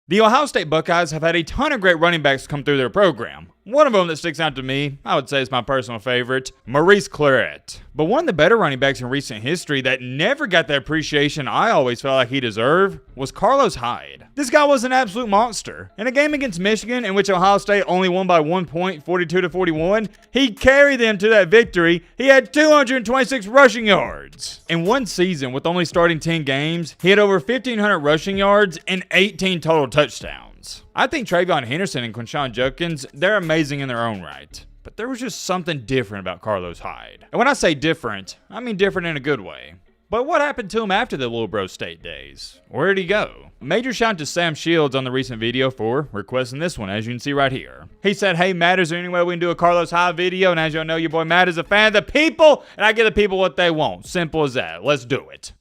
The Ohio State Buckeyes have had a ton of great running backs come through their program. One of them that sticks out to me, I would say is my personal favorite, Maurice Clarett. But one of the better running backs in recent history that never got the appreciation I always felt like he deserved was Carlos Hyde. This guy was an absolute monster. In a game against Michigan in which Ohio State only won by 1 point, 42-41, he carried them to that victory. He had 226 rushing yards. In one season, with only starting 10 games, he had over 1,500 rushing yards and 18 total touchdowns. I think Travion Henderson and Quinshon Judkins, they're amazing in their own right. But there was just something different about Carlos Hyde. And when I say different, I mean different in a good way. But what happened to him after the Little Bro State days? Where'd he go? Major shout out to Sam Shields on the recent video for requesting this one, as you can see right here. He said, "Hey Matt, is there any way we can do a Carlos Hyde video?" And as y'all know, your boy Matt is a fan of the people, and I give the people what they want. Simple as that. Let's do it.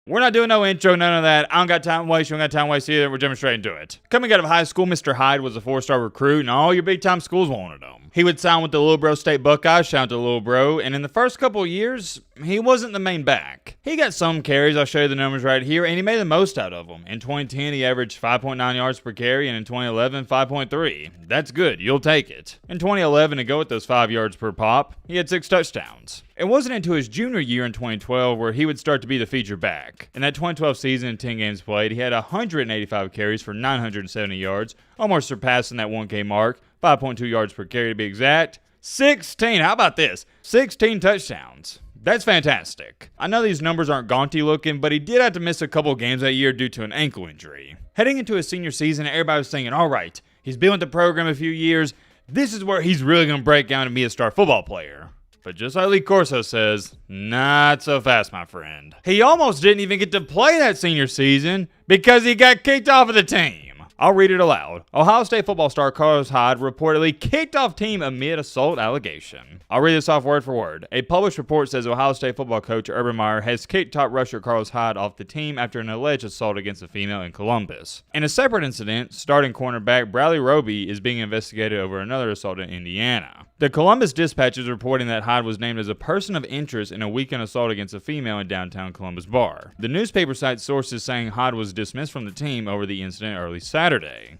We're not doing no intro, none of that. I don't got time to waste. You don't got time to waste either. We're jumping straight into it. Coming out of high school, Mr. Hyde was a 4-star recruit, and all your big-time schools wanted him. He would sign with the Little Bro State Buckeyes, shout out to Little Bro, and in the first couple of years, he wasn't the main back. He got some carries, I'll show you the numbers right here, and he made the most out of them. In 2010, he averaged 5.9 yards per carry, and in 2011, 5.3. That's good, you'll take it. In 2011, to go with those 5 yards per pop, he had 6 touchdowns. It wasn't until his junior year in 2012 where he would start to be the feature back. In that 2012 season, in 10 games played, he had 185 carries for 970 yards, almost surpassing that 1K mark, 5.2 yards per carry to be exact. 16, how about this? 16 touchdowns. That's fantastic. I know these numbers aren't gaunty looking, but he did have to miss a couple games that year due to an ankle injury. Heading into his senior season, everybody was thinking, all right, he's been with the program a few years. This is where he's really going to break out and be a star football player. But just like Lee Corso says, not so fast, my friend. He almost didn't even get to play that senior season because he got kicked off of the team. I'll read it aloud. Ohio State football star Carlos Hyde reportedly kicked off team amid assault allegation. I'll read this off word for word. A published report says Ohio State football coach Urban Meyer has kicked top rusher Carlos Hyde off the team after an alleged assault against a female in Columbus. In a separate incident, starting cornerback Bradley Roby is being investigated over another assault in Indiana. The Columbus Dispatch is reporting that Hyde was named as a person of interest in a weekend assault against a female in downtown Columbus bar. The newspaper cites sources saying Hyde was dismissed from the team over the incident early Saturday.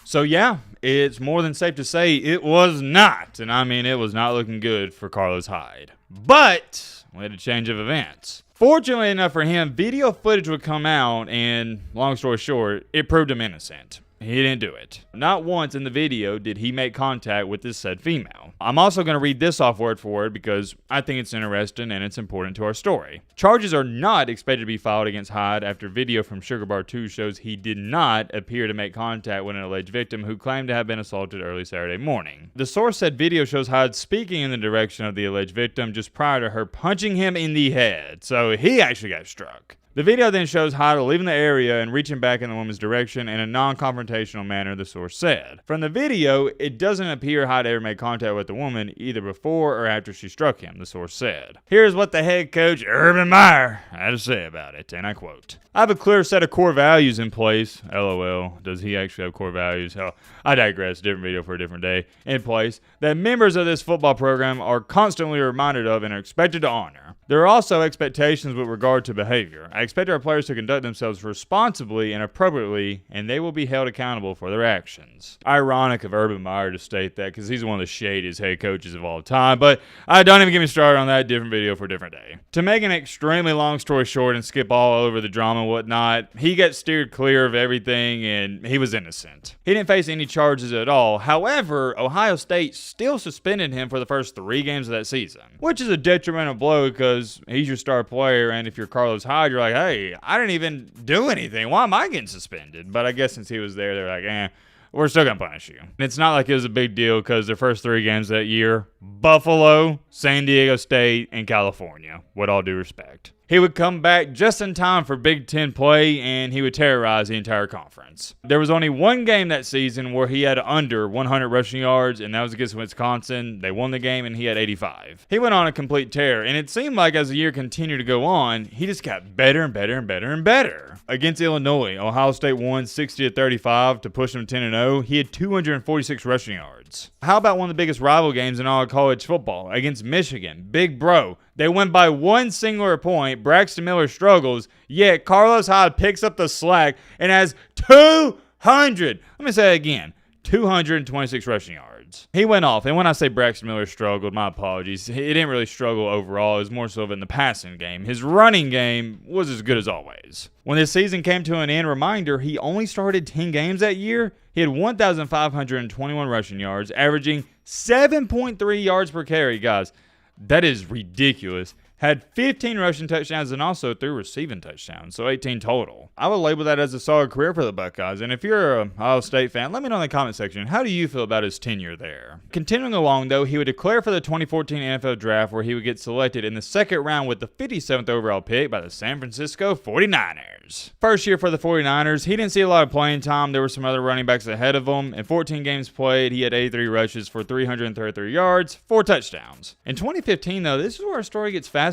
So yeah, it's more than safe to say it was not, and I mean it was not looking good for Carlos Hyde. But we had a change of events. Fortunately enough for him, video footage would come out, and long story short, it proved him innocent. He didn't do it. Not once in the video did he make contact with this said female. I'm also going to read this off word for word because I think it's interesting and it's important to our story. Charges are not expected to be filed against Hyde after video from Sugar Bar 2 shows he did not appear to make contact with an alleged victim who claimed to have been assaulted early Saturday morning. The source said video shows Hyde speaking in the direction of the alleged victim just prior to her punching him in the head, so he actually got struck. The video then shows Hyde leaving the area and reaching back in the woman's direction in a non-confrontational manner, the source said. From the video, it doesn't appear Hyde ever made contact with the woman either before or after she struck him, the source said. Here's what the head coach, Urban Meyer, had to say about it, and I quote, "I have a clear set of core values in place," LOL, does he actually have core values? Hell, I digress, different video for a different day, in place, that members of this football program are constantly reminded of and are expected to honor. There are also expectations with regard to behavior. I expect our players to conduct themselves responsibly and appropriately, and they will be held accountable for their actions. Ironic of Urban Meyer to state that because he's one of the shadiest head coaches of all time, but I don't even get me started on that, different video for a different day. To make an extremely long story short and skip all over the drama and whatnot, he got steered clear of everything and he was innocent. He didn't face any charges at all. However, Ohio State still suspended him for the first 3 games of that season, which is a detrimental blow because he's your star player, and if you're Carlos Hyde, you're like, hey, I didn't even do anything. Why am I getting suspended? But I guess since he was there, they're like, we're still going to punish you. And it's not like it was a big deal because their first 3 games that year, Buffalo, San Diego State, and California, with all due respect. He would come back just in time for Big Ten play, and he would terrorize the entire conference. There was only one game that season where he had under 100 rushing yards, and that was against Wisconsin. They won the game, and he had 85. He went on a complete tear, and it seemed like as the year continued to go on, he just got better and better and better and better. Against Illinois, Ohio State won 60-35 to push them 10-0. He had 246 rushing yards. How about one of the biggest rival games in all of college football? Against Michigan, Big Bro. They win by one singular point. Braxton Miller struggles, yet Carlos Hyde picks up the slack and has 200. Let me say it again. 226 rushing yards. He went off, and when I say Braxton Miller struggled, my apologies. He didn't really struggle overall. It was more so in the passing game. His running game was as good as always. When this season came to an end, reminder, he only started 10 games that year. He had 1,521 rushing yards, averaging 7.3 yards per carry, guys. That is ridiculous. Had 15 rushing touchdowns and also 3 receiving touchdowns, so 18 total. I would label that as a solid career for the Buckeyes, and if you're a Ohio State fan, let me know in the comment section, how do you feel about his tenure there? Continuing along, though, he would declare for the 2014 NFL Draft, where he would get selected in the second round with the 57th overall pick by the San Francisco 49ers. First year for the 49ers, he didn't see a lot of playing time. There were some other running backs ahead of him. In 14 games played, he had 83 rushes for 333 yards, 4 touchdowns. In 2015, though, this is where our story gets fascinating.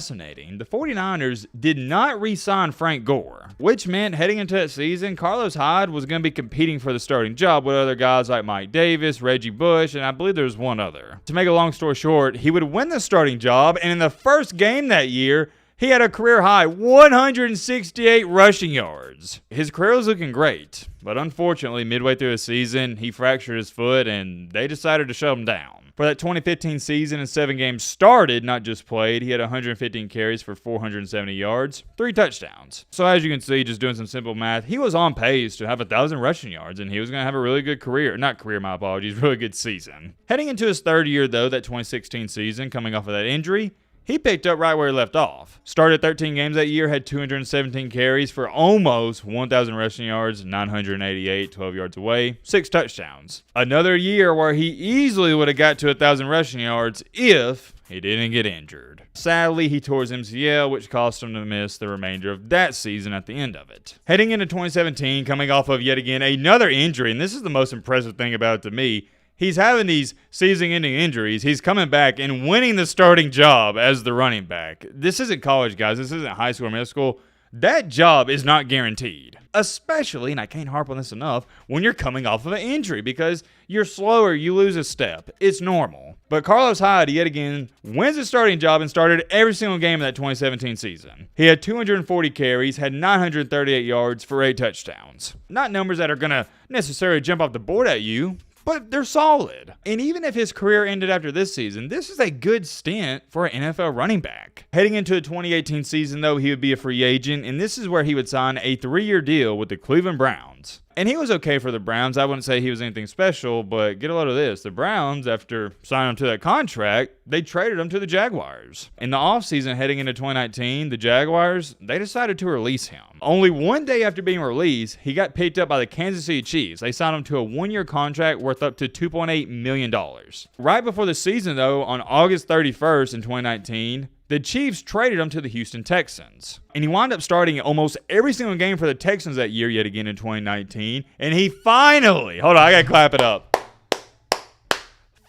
The 49ers did not re-sign Frank Gore, which meant heading into that season, Carlos Hyde was going to be competing for the starting job with other guys like Mike Davis, Reggie Bush, and I believe there was one other. To make a long story short, he would win the starting job, and in the first game that year, he had a career-high 168 rushing yards. His career was looking great, but unfortunately, midway through the season, he fractured his foot, and they decided to shut him down. For that 2015 season and 7 games started, not just played, he had 115 carries for 470 yards, 3 touchdowns. So as you can see, just doing some simple math, he was on pace to have 1,000 rushing yards, and he was going to have a really good career. Not career, my apologies, really good season. Heading into his third year, though, that 2016 season, coming off of that injury, he picked up right where he left off. Started 13 games that year, had 217 carries for almost 1,000 rushing yards, 988, 12 yards away, 6 touchdowns. Another year where he easily would have got to 1,000 rushing yards if he didn't get injured. Sadly, he tore his MCL, which cost him to miss the remainder of that season at the end of it. Heading into 2017, coming off of yet again another injury, and this is the most impressive thing about it to me, he's having these season-ending injuries. He's coming back and winning the starting job as the running back. This isn't college, guys. This isn't high school or middle school. That job is not guaranteed. Especially, and I can't harp on this enough, when you're coming off of an injury because you're slower, you lose a step. It's normal. But Carlos Hyde, yet again, wins the starting job and started every single game of that 2017 season. He had 240 carries, had 938 yards for 8 touchdowns. Not numbers that are going to necessarily jump off the board at you, but they're solid. And even if his career ended after this season, this is a good stint for an NFL running back. Heading into the 2018 season, though, he would be a free agent, and this is where he would sign a 3-year deal with the Cleveland Browns. And he was okay for the Browns. I wouldn't say he was anything special, but get a load of this. The Browns, after signing him to that contract, they traded him to the Jaguars. In the offseason heading into 2019, the Jaguars, they decided to release him. Only one day after being released, he got picked up by the Kansas City Chiefs. They signed him to a 1-year contract worth up to $2.8 million. Right before the season, though, on August 31st in 2019, the Chiefs traded him to the Houston Texans. And he wound up starting almost every single game for the Texans that year yet again in 2019. And he finally, hold on, I gotta clap it up.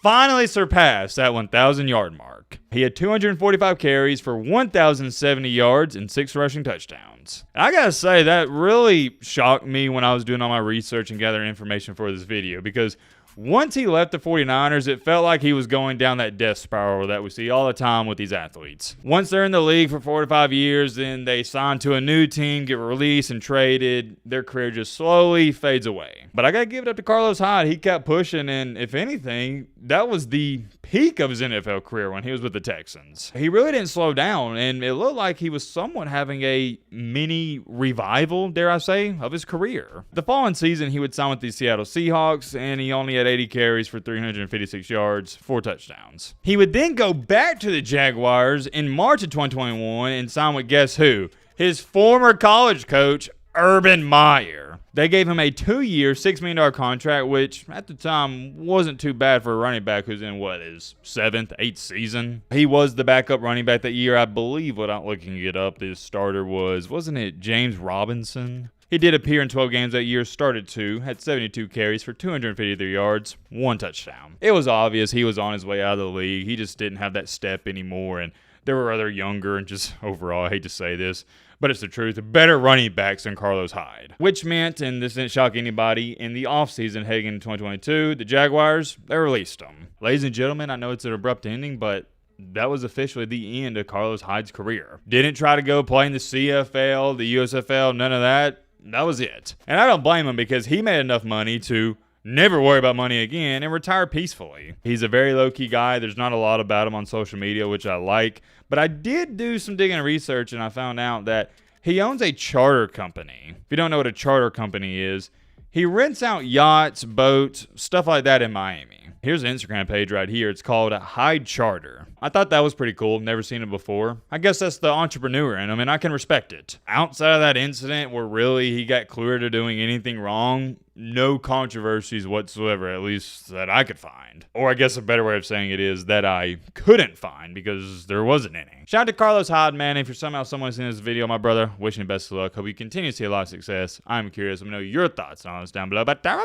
Finally surpassed that 1,000-yard mark. He had 245 carries for 1,070 yards and 6 rushing touchdowns. And I gotta say, that really shocked me when I was doing all my research and gathering information for this video, because once he left the 49ers, it felt like he was going down that death spiral that we see all the time with these athletes. Once they're in the league for 4 to 5 years, then they sign to a new team, get released and traded. Their career just slowly fades away. But I got to give it up to Carlos Hyde. He kept pushing, and if anything, that was the peak of his NFL career when he was with the Texans. He really didn't slow down, and it looked like he was somewhat having a mini revival, dare I say, of his career. The following season, he would sign with the Seattle Seahawks, and he only had 80 carries for 356 yards, 4 touchdowns. He would then go back to the Jaguars in March of 2021 and sign with guess who? His former college coach, Urban Meyer. They gave him a 2-year, $6 million contract, which at the time wasn't too bad for a running back who's in, his 7th, 8th season. He was the backup running back that year. I believe, without looking it up, the starter wasn't it James Robinson? He did appear in 12 games that year, started 2, had 72 carries for 253 yards, 1 touchdown. It was obvious he was on his way out of the league. He just didn't have that step anymore, and there were other younger and just overall, I hate to say this, but it's the truth, better running backs than Carlos Hyde. Which meant, and this didn't shock anybody, in the offseason heading into 2022, the Jaguars, they released him. Ladies and gentlemen, I know it's an abrupt ending, but that was officially the end of Carlos Hyde's career. Didn't try to go play in the CFL, the USFL, none of that. That was it. And I don't blame him because he made enough money to never worry about money again and retire peacefully. He's a very low-key guy. There's not a lot about him on social media, which I like. But I did do some digging and research, and I found out that he owns a charter company. If you don't know what a charter company is, he rents out yachts, boats, stuff like that in Miami. Here's an Instagram page right here. It's called Hyde Charter. I thought that was pretty cool. Never seen it before. I guess that's the entrepreneur in him, and I can respect it. Outside of that incident where really he got cleared of doing anything wrong, no controversies whatsoever, at least that I could find. Or I guess a better way of saying it is that I couldn't find because there wasn't any. Shout out to Carlos Hyde, man. If you're somehow someone seeing this video, my brother, wishing you best of luck. Hope you continue to see a lot of success. I'm curious. Let me know your thoughts on this down below. But bye.